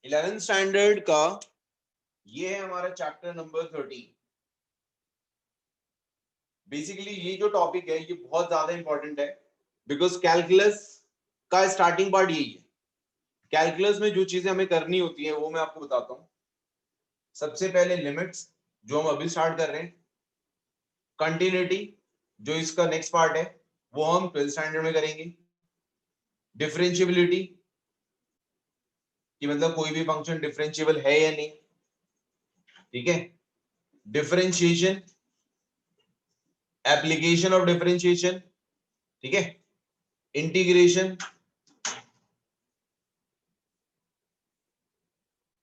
11th standard का ये है हमारा चैप्टर नंबर 13। बेसिकली ये जो टॉपिक है ये बहुत ज्यादा इंपॉर्टेंट है, बिकॉज कैलकुलस का स्टार्टिंग पार्ट यही है। कैलकुलस में जो चीजें हमें करनी होती है वो मैं आपको बताता हूँ। सबसे पहले लिमिट्स, जो हम अभी स्टार्ट कर रहे हैं। कंटिन्यूटी, जो इसका नेक्स्ट पार्ट है वो हम 12th स्टैंडर्ड में करेंगे। डिफरेंशिएबिलिटी, कि मतलब कोई भी फंक्शन डिफरेंशिएबल है या नहीं, ठीक है। डिफरेंशिएशन, एप्लीकेशन ऑफ डिफरेंशिएशन, ठीक है। इंटीग्रेशन,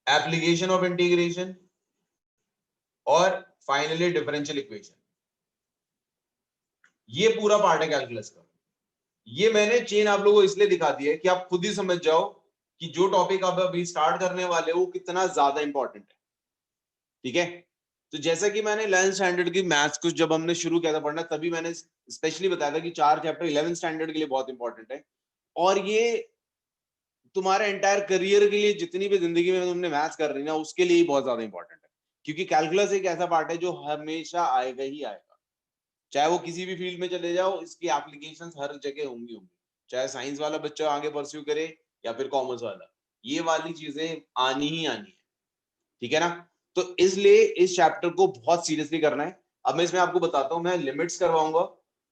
एप्लीकेशन ऑफ इंटीग्रेशन, और फाइनली डिफरेंशियल इक्वेशन। ये पूरा पार्ट है कैलकुलस का। ये मैंने चेन आप लोगों को इसलिए दिखा दिया है कि आप खुद ही समझ जाओ कि जो टॉपिक आप अभी स्टार्ट करने वाले हो वो कितना ज्यादा इंपॉर्टेंट है, ठीक है। तो जैसा कि मैंने 11th स्टैंडर्ड की मैथ्स कुछ जब हमने शुरू किया था पढ़ना, तभी मैंने स्पेशली बताया था कि 4 चैप्टर 11th स्टैंडर्ड के लिए बहुत इंपॉर्टेंट है। और ये तुम्हारे एंटायर करियर के लिए, जितनी भी जिंदगी में तुमने मैथ्स कर रही ना, उसके लिए ही बहुत ज्यादा इंपॉर्टेंट है। क्योंकि कैलकुलस एक ऐसा पार्ट है जो हमेशा आएगा ही आएगा, चाहे वो किसी भी फील्ड में चले जाओ, इसकी एप्लीकेशंस हर जगह होंगी। चाहे साइंस वाला बच्चा आगे परस्यू करे या फिर कॉमर्स वाला, ये वाली चीजें आनी ही आनी है, ठीक है ना। तो इसलिए इस चैप्टर को बहुत सीरियसली करना है। अब मैं इसमें आपको बताता हूँ, मैं लिमिट्स करवाऊंगा।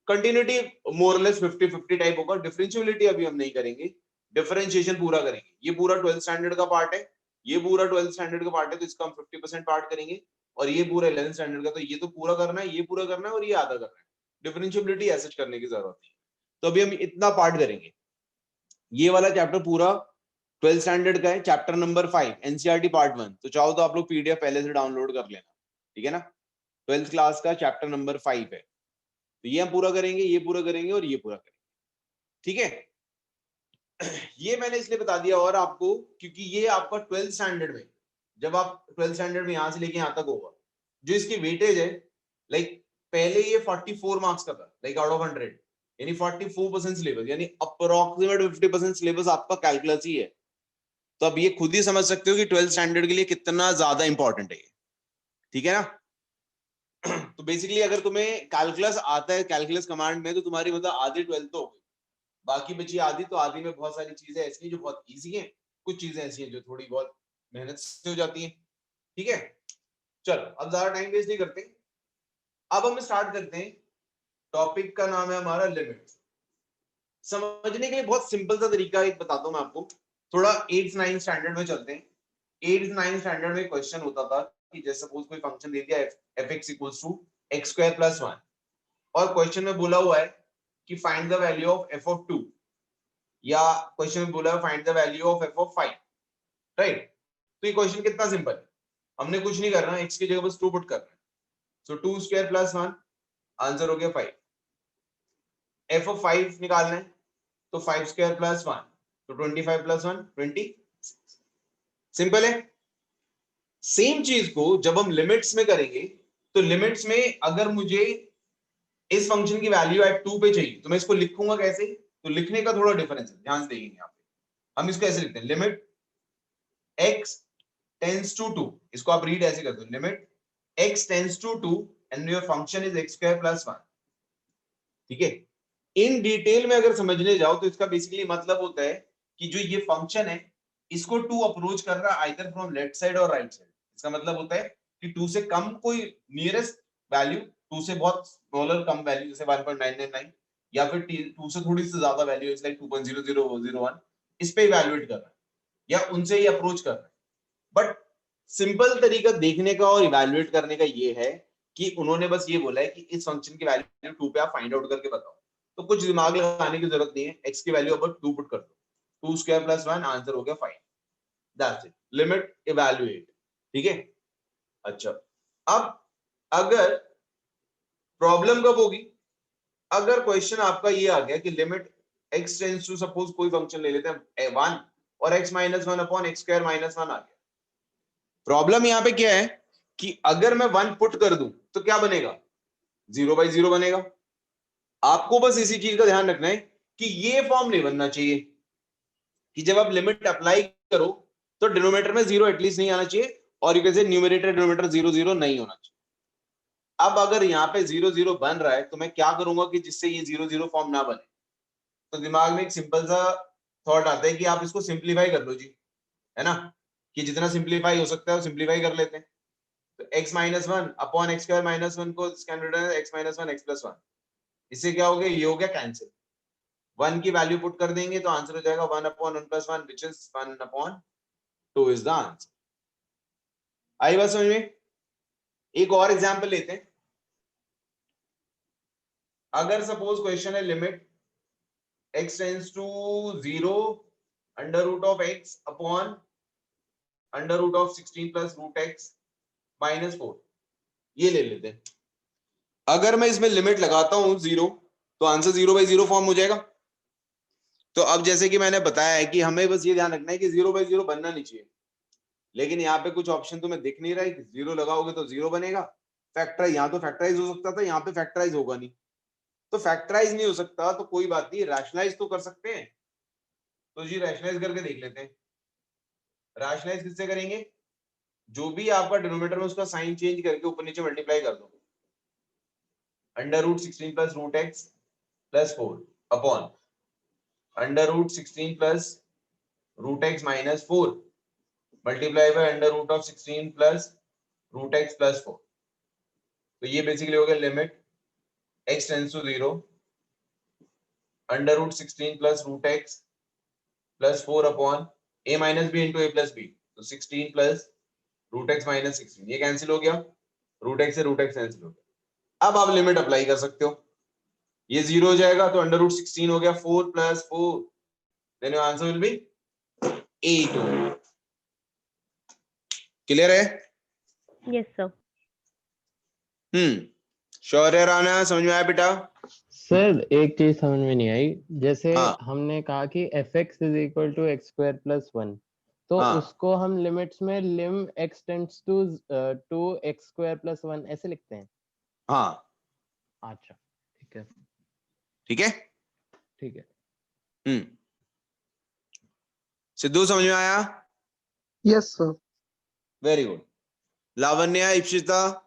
कंटिन्यूटी मोरलेस 50-50 टाइप होगा। डिफरेंशियबिलिटी अभी हम नहीं करेंगे, डिफरेंशिएशन पूरा करेंगे। ये पूरा 12th स्टैंडर्ड का पार्ट है, ये पूरा 12th स्टैंडर्ड का पार्ट है, तो इसका हम 50% पार्ट करेंगे। और ये पूरा 11th स्टैंडर्ड का, तो ये तो पूरा करना है, ये पूरा करना है और ये आधा करना है। डिफरेंशियबिलिटी ऐसे करने की जरूरत नहीं है, तो अभी हम इतना पार्ट करेंगे। ये वाला चैप्टर पूरा 12th स्टैंडर्ड का है, चैप्टर नंबर 5 एनसीईआरटी पार्ट 1। तो चाहो तो आप लोग पीडीएफ पहले से डाउनलोड कर लेना, ठीक है ना। 12th क्लास का चैप्टर नंबर 5 है, तो ये हम पूरा करेंगे, ये पूरा करेंगे और ये पूरा करेंगे, ठीक है। ये मैंने इसलिए बता दिया और आपको, क्योंकि ये आपका 12th स्टैंडर्ड में, जब आप 12th स्टैंडर्ड में यहां से लेके यहां तक होगा, जो इसकी वेटेज है, लाइक पहले ये 44 मार्क्स का था, लाइक आउट ऑफ 100, यानी 44% सिलेबस, यानी अप्रोक्सीमेट 50% सिलेबस आपका कैलकुलस ही है। तो अब ये खुद ही समझ सकते हो कि 12th स्टैंडर्ड के लिए कितना ज्यादा इंपॉर्टेंट है, ठीक है ना। तो बेसिकली अगर तुम्हें कैलकुलस आता है, कैलकुलस कमांड में, तो तुम्हारी मतलब आधी 12th तो हो गई। बाकी बची आधी, तो आधी में बहुत सारी चीजें ऐसी हैं जो बहुत इजी हैं, कुछ चीजें ऐसी हैं जो थोड़ी बहुत मेहनत से हो जाती हैं, ठीक है। चलो अब ज्यादा टाइम वेस्ट नहीं करते, अब हम स्टार्ट करते हैं। टॉपिक का नाम है हमारा लिमिट। समझने के लिए बहुत सिंपल सा तरीका एक बताता हूं मैं आपको। थोड़ा 8th-9th स्टैंडर्ड में चलते हैं। 8th-9th स्टैंडर्ड में क्वेश्चन होता था कि जैसे सपोज कोई फंक्शन दे दिया fx equals to x square plus 1, और क्वेश्चन में बोला हुआ है कि find the value of f of 2, या क्वेश्चन में बोला है find the value of f of 5, right. तो ये क्वेश्चन कितना सिंपल है, हमने कुछ नहीं करना, x की जगह बस 2 पुट करना है। सो 2 स्क्वायर प्लस 1, आंसर हो गया 5। f ऑफ 5 निकालना है, तो 5 स्क्वायर प्लस 1, तो 25 प्लस 1 20। सिंपल है। सेम चीज को जब हम लिमिट्स में करेंगे, तो लिमिट्स में अगर मुझे इस फंक्शन की वैल्यू एट 2 पे चाहिए, तो मैं इसको लिखूंगा कैसे, तो लिखने का थोड़ा डिफरेंस है, ध्यान से देखेंगे यहाँ पे। हम इसको ऐसे लिखते हैं, लिमिट x टेंस टू 2, इसको आप रीड ऐसे करते हो, limit x tends to 2 and your function is x square plus 1, ठीक है। इन डिटेल में अगर समझने जाओ तो इसका बेसिकली मतलब होता है कि जो ये फंक्शन है, इसको 2 अप्रोच कर रहा है आइदर फ्रॉम लेफ्ट साइड और राइट साइड। इसका मतलब होता है कि 2 से कम कोई नियरेस्ट वैल्यू, 2 से बहुत स्मॉलर कम वैल्यू जैसे 1.999, या फिर 2 से थोड़ी सी ज्यादा वैल्यू इज लाइक 2.0001, इस पे इवैल्यूएट कर रहा है या उनसे ही अप्रोच कर रहा है। बट सिंपल तरीका देखने का और इवैल्यूएट करने का ये है कि उन्होंने बस ये बोला है कि इस फंक्शन की वैल्यू 2 पे आप फाइंड आउट करके बताओ। तो कुछ दिमाग लगाने की जरूरत नहीं है, x की वैल्यू अब 2 पुट कर दो, 2 स्क्वायर प्लस 1, आंसर हो गया 5। दैट्स इट, लिमिट इवैल्यूएट, ठीक है। अच्छा, अब अगर प्रॉब्लम कब होगी, अगर क्वेश्चन आपका ये आ गया कि limit x tends to, suppose कोई फंक्शन ले लेते हैं 1 और x minus 1 upon x square minus 1 आ गया। प्रॉब्लम यहां पे क्या है कि अगर मैं 1 पुट कर दूं तो क्या बनेगा, 0/0 बनेगा। आपको बस इसी चीज का ध्यान रखना है कि ये फॉर्म नहीं बनना चाहिए, कि जब आप लिमिट अप्लाई करो तो डिनोमिनेटर में 0 एटलीस्ट नहीं आना चाहिए, और you can say numerator denominator 0 0 नहीं होना चाहिए। अब अगर यहाँ पे 0 0 बन रहा है तो मैं क्या करूंगा कि जिससे ये 0 0 फॉर्म ना बने? तो दिमाग में एक सिंपल सा थॉट आता है कि आप इसको सिंप्लीफाई कर लो जी, है ना, कि जितना सिंप्लीफाई हो सकता है वो सिंप्लीफाई कर लेते हैं। तो x minus one upon x square minus one को x minus one x plus one, इससे क्या हो गया, ये हो गया कैंसिल। 1 की वैल्यू पुट कर देंगे तो आंसर हो जाएगा 1 upon 1 plus 1 which is 1 upon 2 is the answer. आई बात समझ में? एक और एग्जांपल लेते हैं। अगर सपोज क्वेश्चन है limit x tends to 0 under root of x upon under root of 16 plus root x minus 4, ये ले लेते हैं। अगर मैं इसमें लिमिट लगाता हूं 0 तो आंसर 0 बाई 0 फॉर्म हो जाएगा। तो अब जैसे कि मैंने बताया है कि हमें बस ये ध्यान रखना है कि 0 बाई 0 बनना नहीं चाहिए, लेकिन यहाँ पे कुछ ऑप्शन तुम्हें दिख नहीं रहा है कि 0 लगाओगे तो 0 बनेगा। फैक्टराइज, यहाँ तो फैक्टराइज हो सकता था, यहाँ पे फैक्टराइज होगा नहीं। तो फैक्टराइज नहीं हो सकता तो कोई बात नहीं, रैशनलाइज तो कर सकते हैं। तो जी रैशनलाइज करके देख लेते हैं। रैशनलाइज किससे करेंगे? जो भी आपका डिनोमिनेटर में उसका साइन चेंज करके ऊपर नीचे मल्टीप्लाई कर दो। Under root 16 plus root x plus 4 upon under root 16 plus root x minus 4 multiply by under root of 16 plus root x plus 4। तो ये बेसिकली हो गया limit x tends to 0 under root 16 plus root x plus 4 upon a minus b into a plus b. तो 16 plus root x minus 16, ये cancel हो गया, root x से root x cancel हो गया। अब आप लिमिट अप्लाई कर सकते हो, ये 0 हो जाएगा तो अंडर रूट 16 हो गया 4 plus 4, then your answer will be 8। Clear है? Yes sir. श्योर है राना? समझ में आया बेटा? सर एक चीज समझ में नहीं आई, जैसे हाँ। हमने कहा कि fx is equal to x square plus 1, तो हाँ। उसको हम लिमिट्स में lim x tends to x square plus 1 ऐसे लिखते हैं। हाँ अच्छा ठीक है। ठीक है। ठीक है। सिद्धू समझ में आया? Yes sir. Very good. Lavanya, Ipsita?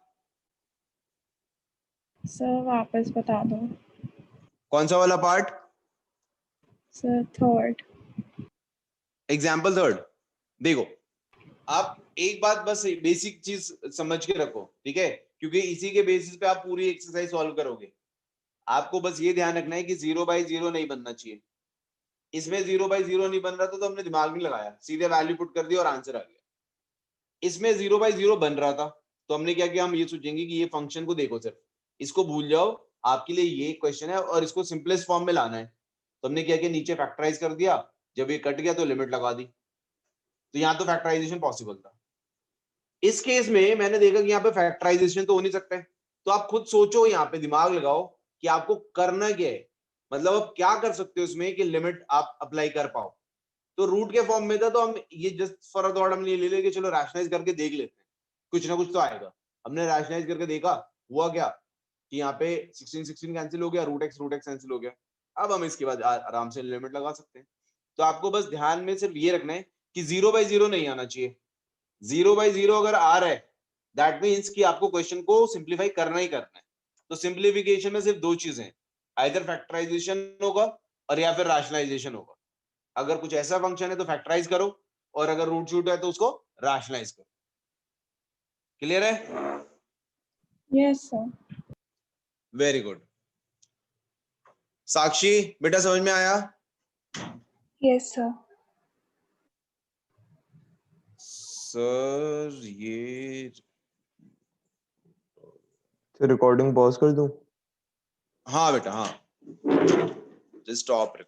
Sir वापस बता दो। कौन सा वाला part? Sir third. Example third. देखो आप एक बात बस बेसिक चीज समझ के रखो, ठीक है, क्योंकि इसी के बेसिस पे आप पूरी एक्सरसाइज सॉल्व करोगे। आपको बस ये ध्यान रखना है कि 0 बाई 0 नहीं बनना चाहिए। इसमें 0 बाई 0 नहीं बन रहा था तो हमने दिमाग नहीं लगाया, सीधे वैल्यू पुट कर दिया और आंसर आ गया। इसमें 0 बाई 0 बन रहा था तो हमने क्या किया, हम ये सोचेंगे कि ये फंक्शन को देखो, सिर्फ इसको भूल जाओ, आपके लिए ये क्वेश्चन है और इसको सिंपलेस्ट फॉर्म में लाना है। तो हमने क्या किया, नीचे फैक्टराइज कर दिया, जब ये कट गया तो लिमिट लगा दी। तो यहाँ तो फैक्टराइजेशन पॉसिबल था। इस केस में मैंने देखा कि यहाँ पे फैक्टराइजेशन तो हो नहीं सकता है, तो आप खुद सोचो, यहाँ पे दिमाग लगाओ कि आपको करना क्या है, मतलब आप क्या कर सकते हो इसमें कि लिमिट आप अप्लाई कर पाओ। तो रूट के फॉर्म में था तो हम ये जस्ट फॉर अ थॉट हमने ये ले लिया कि चलो रैशनलाइज करके देख लेते हैं, कुछ ना कुछ तो आएगा। हमने रैशनलाइज करके देखा, हुआ क्या कि यहाँ पे 16 16 कैंसिल हो गया, रूट एक्स कैंसिल हो गया। अब हम इसके बाद आराम से लिमिट लगा सकते हैं। तो आपको बस ध्यान में सिर्फ ये रखना है कि 0 बाई 0 नहीं आना चाहिए। 0 बाई 0 अगर आ रहा है दैट मीन्स कि आपको क्वेश्चन को सिंप्लीफाई करना ही करना है। तो सिंप्लीफिकेशन में सिर्फ दो चीजें हैं, आइदर फैक्टराइजेशन होगा और या फिर रैशनलाइजेशन होगा। अगर कुछ ऐसा फंक्शन है तो फैक्टराइज करो, और अगर रूट शूट है तो उसको रैशनलाइज करो। क्लियर है? Yes sir. Very good. Sakshi बेटा समझ में आया? Yes sir. सर ये रिकॉर्डिंग पॉज कर दूं? हाँ बेटा हाँ, जस्ट स्टॉप रिकॉर्ड।